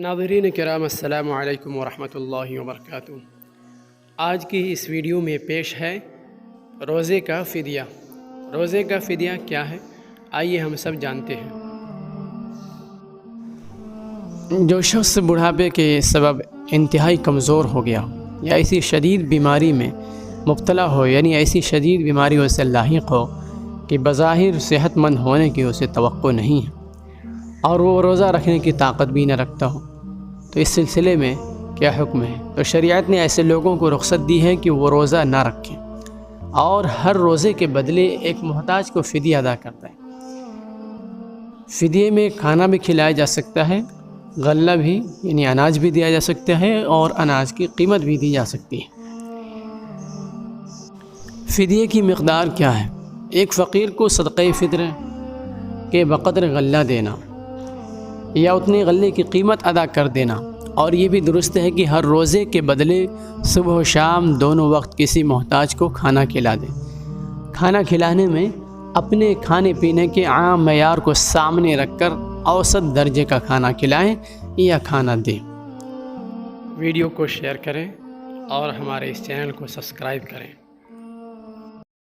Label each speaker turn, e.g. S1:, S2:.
S1: ناظرین کرام السلام علیکم ورحمۃ اللہ وبرکاتہ۔ آج کی اس ویڈیو میں پیش ہے روزے کا فدیہ۔ روزے کا فدیہ کیا ہے، آئیے ہم سب جانتے ہیں۔ جو شخص بڑھاپے کے سبب انتہائی کمزور ہو گیا یا ایسی شدید بیماری میں مبتلا ہو، یعنی ایسی شدید بیماری اسے لاحق ہو کہ بظاہر صحت مند ہونے کی اسے توقع نہیں ہے اور وہ روزہ رکھنے کی طاقت بھی نہ رکھتا ہو، تو اس سلسلے میں کیا حکم ہے؟ تو شریعت نے ایسے لوگوں کو رخصت دی ہے کہ وہ روزہ نہ رکھیں اور ہر روزے کے بدلے ایک محتاج کو فدیہ ادا کرتا ہے۔ فدیے میں کھانا بھی کھلایا جا سکتا ہے، غلہ بھی یعنی اناج بھی دیا جا سکتا ہے اور اناج کی قیمت بھی دی جا سکتی ہے۔ فدیے کی مقدار کیا ہے؟ ایک فقیر کو صدقہ فطر کے بقدر غلہ دینا یا اتنے غلے کی قیمت ادا کر دینا، اور یہ بھی درست ہے کہ ہر روزے کے بدلے صبح و شام دونوں وقت کسی محتاج کو کھانا کھلا دیں۔ کھانا کھلانے میں اپنے کھانے پینے کے عام معیار کو سامنے رکھ کر اوسط درجے کا کھانا کھلائیں یا کھانا دیں۔ ویڈیو کو شیئر کریں اور ہمارے اس چینل کو سبسکرائب کریں۔